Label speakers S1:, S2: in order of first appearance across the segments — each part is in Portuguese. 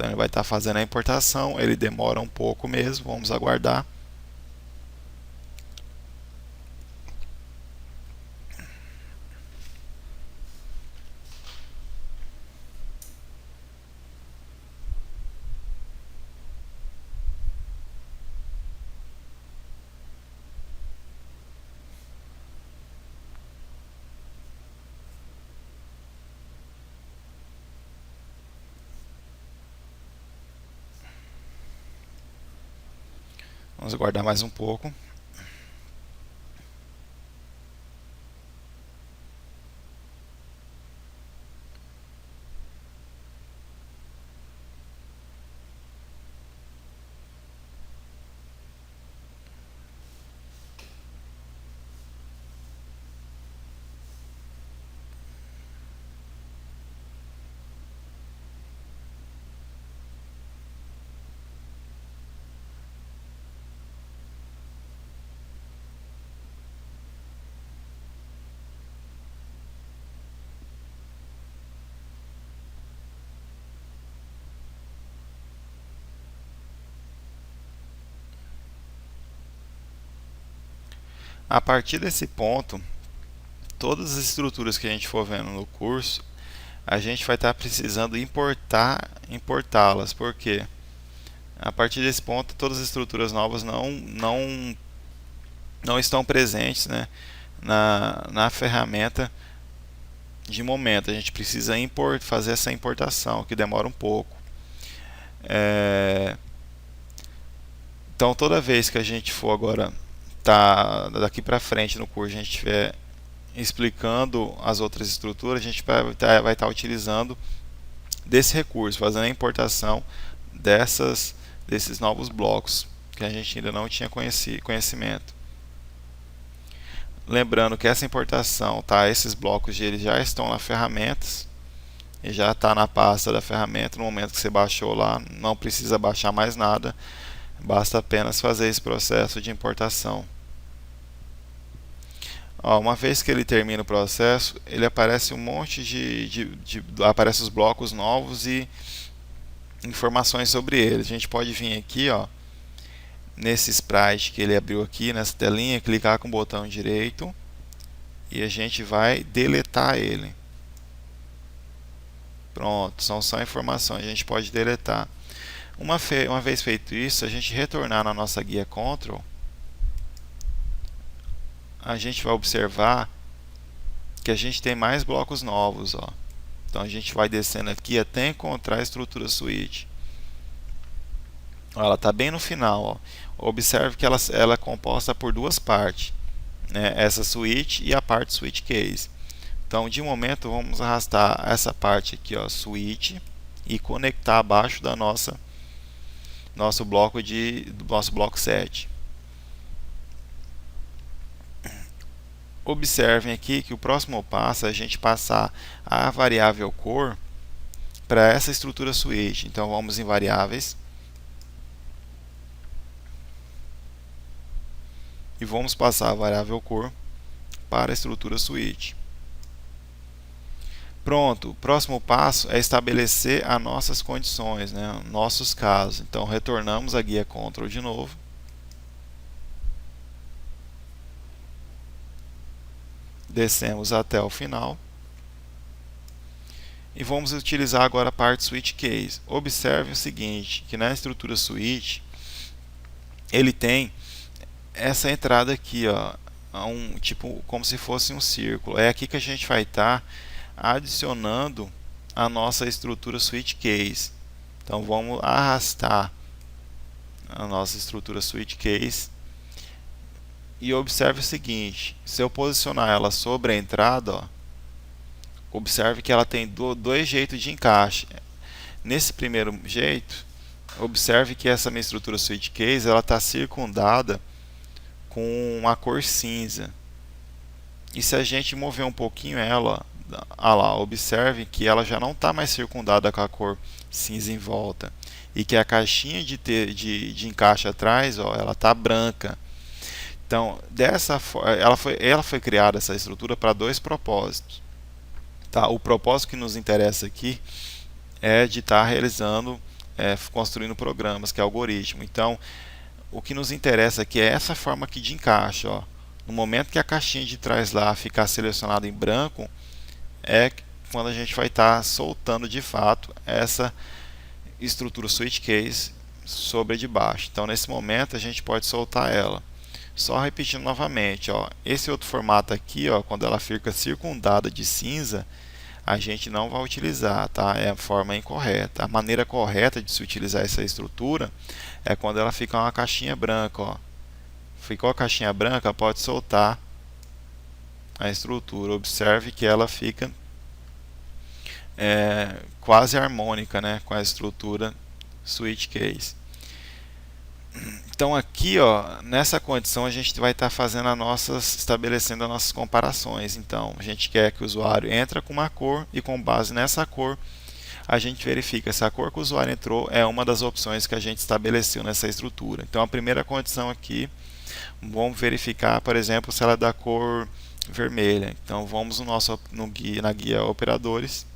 S1: Então ele vai estar fazendo a importação, ele demora um pouco mesmo, vamos aguardar. Vamos aguardar mais um pouco. A partir desse ponto, todas as estruturas que a gente for vendo no curso, a gente vai estar precisando importá-las, porque a partir desse ponto todas as estruturas novas não estão presentes, né, na ferramenta de momento. A gente precisa fazer essa importação, que demora um pouco. Então toda vez que a gente for agora, daqui para frente no curso, a gente estiver explicando as outras estruturas, a gente vai estar utilizando desse recurso, fazendo a importação desses novos blocos que a gente ainda não tinha conhecimento. Lembrando que essa importação, esses blocos eles já estão na ferramentas e já está na pasta da ferramenta. No momento que você baixou lá, não precisa baixar mais nada, basta apenas fazer esse processo de importação. Uma vez que ele termina o processo, ele aparece um monte aparece os blocos novos e informações sobre eles. A gente pode vir aqui, nesse sprite que ele abriu aqui, nessa telinha, clicar com o botão direito e a gente vai deletar ele. Pronto, são só informações, a gente pode deletar. Uma vez feito isso, a gente retornar na nossa guia Control, a gente vai observar que a gente tem mais blocos novos. Então a gente vai descendo aqui até encontrar a estrutura switch. Ela está bem no final. Observe que ela é composta por duas partes, né? Essa switch e a parte switch case. Então de momento vamos arrastar essa parte aqui, switch, e conectar abaixo da nosso bloco 7. Observem aqui que o próximo passo é a gente passar a variável cor para essa estrutura switch. Então vamos em variáveis e vamos passar a variável cor para a estrutura switch. Pronto, o próximo passo é estabelecer as nossas condições, né, nossos casos. Então retornamos a guia Control de novo. Descemos até o final. E vamos utilizar agora a parte switch case. Observe o seguinte, que na estrutura switch, ele tem essa entrada aqui, tipo como se fosse um círculo. É aqui que a gente vai estar adicionando a nossa estrutura switch case. Então vamos arrastar a nossa estrutura switch case. E observe o seguinte, se eu posicionar ela sobre a entrada, observe que ela tem dois jeitos de encaixe. Nesse primeiro jeito, observe que essa minha estrutura switch case está circundada com a cor cinza. E se a gente mover um pouquinho ela, observe que ela já não está mais circundada com a cor cinza em volta. E que a caixinha de encaixe atrás, ela está branca. Então, ela foi criada, essa estrutura, para dois propósitos. O propósito que nos interessa aqui é de estar realizando construindo programas, que é algoritmo. Então, o que nos interessa aqui é essa forma aqui de encaixe. Ó. No momento que a caixinha de trás lá ficar selecionada em branco, é quando a gente vai estar soltando de fato essa estrutura switch case sobre a de baixo. Então, nesse momento, a gente pode soltar ela. Só repetindo novamente, ó, esse outro formato aqui, ó, quando ela fica circundada de cinza, a gente não vai utilizar, tá? É a forma incorreta. A maneira correta de se utilizar essa estrutura é quando ela fica uma caixinha branca, ó. Ficou a caixinha branca, pode soltar a estrutura. Observe que ela fica quase harmônica, né, com a estrutura switch case. Então aqui, ó, nessa condição a gente vai estar fazendo estabelecendo as nossas comparações. Então a gente quer que o usuário entre com uma cor e com base nessa cor a gente verifica se a cor que o usuário entrou é uma das opções que a gente estabeleceu nessa estrutura. Então a primeira condição aqui, vamos verificar, por exemplo, se ela é da cor vermelha. Então vamos na guia operadores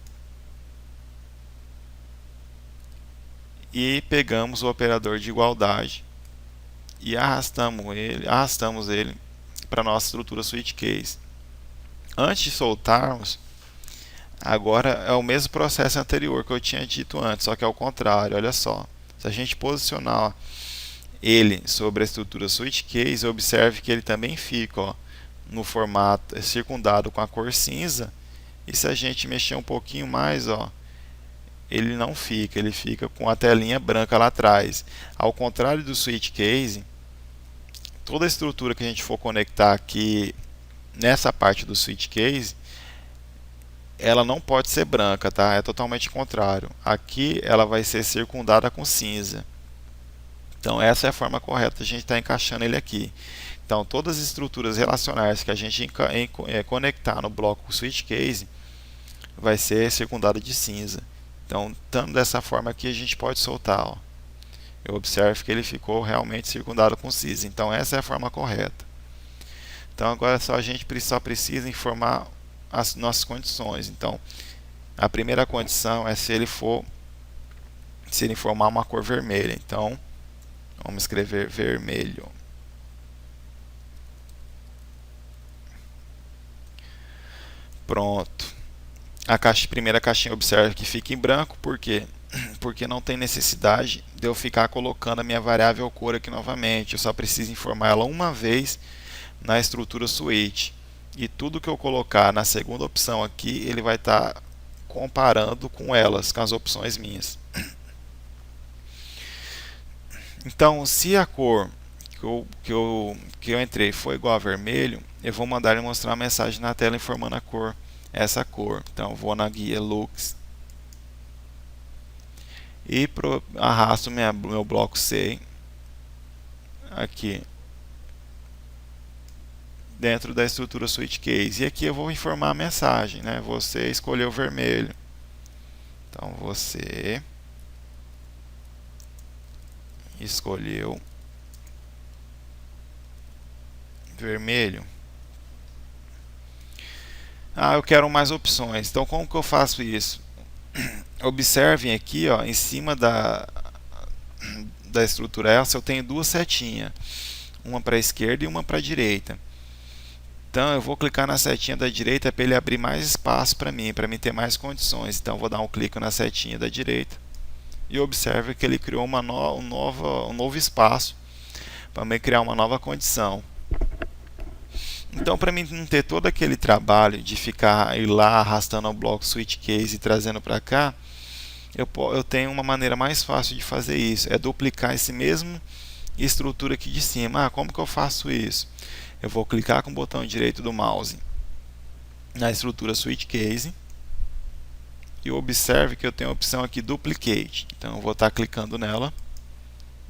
S1: e pegamos o operador de igualdade e arrastamos ele para a nossa estrutura switch case. Antes de soltarmos, agora é o mesmo processo anterior que eu tinha dito antes, só que ao contrário. Olha só, se a gente posicionar ele sobre a estrutura switch case, observe que ele também fica, ó, no formato circundado com a cor cinza, e se a gente mexer um pouquinho mais, ó, ele não fica, ele fica com a telinha branca lá atrás. Ao contrário do switch case, toda a estrutura que a gente for conectar aqui nessa parte do switch case, ela não pode ser branca, tá? É totalmente contrário. Aqui ela vai ser circundada com cinza. Então essa é a forma correta de a gente estar encaixando ele aqui. Então todas as estruturas relacionais que a gente conectar no bloco switch case vai ser circundada de cinza. Então, estando dessa forma aqui, a gente pode soltar. Ó. Eu observo que ele ficou realmente circundado com cinza. Então, essa é a forma correta. Então, agora a gente só precisa informar as nossas condições. Então, a primeira condição é se ele informar uma cor vermelha. Então, vamos escrever vermelho. Pronto. A primeira caixinha, observe que fica em branco, por quê? Porque não tem necessidade de eu ficar colocando a minha variável cor aqui novamente. Eu só preciso informar ela uma vez na estrutura switch. E tudo que eu colocar na segunda opção aqui, ele vai estar comparando com elas, com as opções minhas. Então, se a cor que eu entrei foi igual a vermelho, eu vou mandar ele mostrar uma mensagem na tela informando a cor. Essa cor. Então vou na guia Lux e arrasto meu bloco C aqui dentro da estrutura switch case. E aqui eu vou informar a mensagem, né? Você escolheu vermelho. Então você escolheu vermelho. Eu quero mais opções. Então, como que eu faço isso? Observem aqui, ó, em cima da estrutura essa, eu tenho duas setinhas. Uma para a esquerda e uma para a direita. Então, eu vou clicar na setinha da direita para ele abrir mais espaço para mim ter mais condições. Então, eu vou dar um clique na setinha da direita. E observe que ele criou um novo espaço para me criar uma nova condição. Então, para mim não ter todo aquele trabalho de ir lá arrastando o bloco switch case e trazendo para cá, eu tenho uma maneira mais fácil de fazer isso, é duplicar esse mesmo estrutura aqui de cima. Como que eu faço isso? Eu vou clicar com o botão direito do mouse na estrutura switch case e observe que eu tenho a opção aqui duplicate. Então eu vou estar clicando nela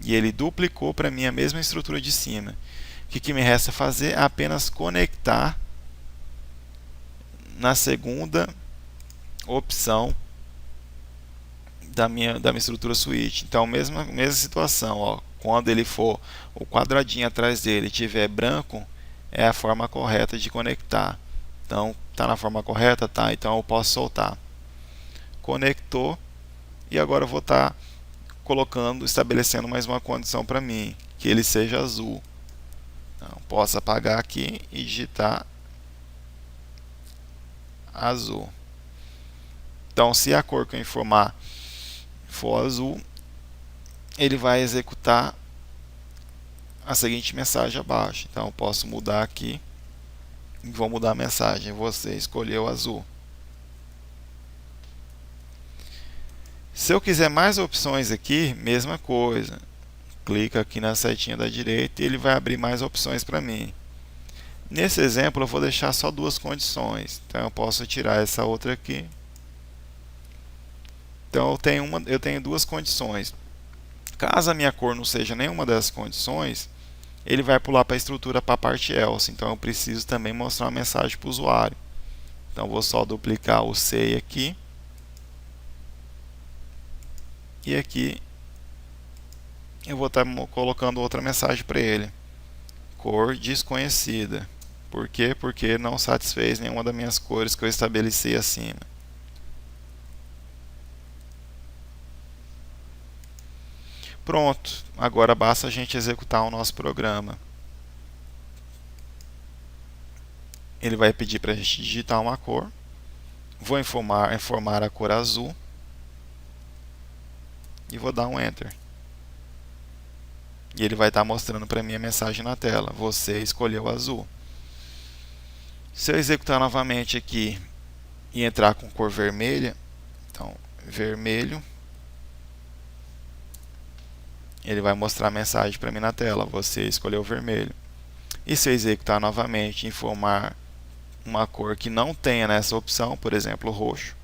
S1: e ele duplicou para mim a mesma estrutura de cima. O que me resta fazer? Apenas conectar na segunda opção da minha estrutura switch. Então, mesma situação, ó, quando ele for o quadradinho atrás dele tiver branco, é a forma correta de conectar. Então, está na forma correta? Tá, então eu posso soltar. Conectou e agora eu vou estar estabelecendo mais uma condição para mim, que ele seja azul. Então, posso apagar aqui e digitar azul. Então, se a cor que eu informar for azul, ele vai executar a seguinte mensagem abaixo. Então, eu posso mudar aqui e vou mudar a mensagem. Você escolheu azul. Se eu quiser mais opções aqui, mesma coisa. Clica aqui na setinha da direita e ele vai abrir mais opções para mim. Nesse exemplo, eu vou deixar só duas condições. Então, eu posso tirar essa outra aqui. Então, eu tenho duas condições. Caso a minha cor não seja nenhuma dessas condições, ele vai pular para a estrutura para a parte else. Então, eu preciso também mostrar uma mensagem para o usuário. Então, vou só duplicar o say aqui. E aqui eu vou estar colocando outra mensagem para ele. Cor desconhecida. Por quê? Porque não satisfez nenhuma das minhas cores que eu estabeleci acima. Pronto, agora basta a gente executar o nosso programa. Ele vai pedir para a gente digitar uma cor. Vou informar a cor azul. E vou dar um Enter. E ele vai estar mostrando para mim a mensagem na tela. Você escolheu azul. Se eu executar novamente aqui e entrar com cor vermelha, então vermelho, ele vai mostrar a mensagem para mim na tela. Você escolheu vermelho. E se eu executar novamente e informar uma cor que não tenha nessa opção, por exemplo, roxo,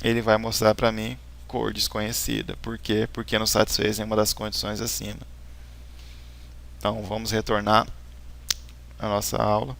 S1: ele vai mostrar para mim cor desconhecida. Por quê? Porque não satisfez nenhuma das condições acima. Então vamos retornar à nossa aula.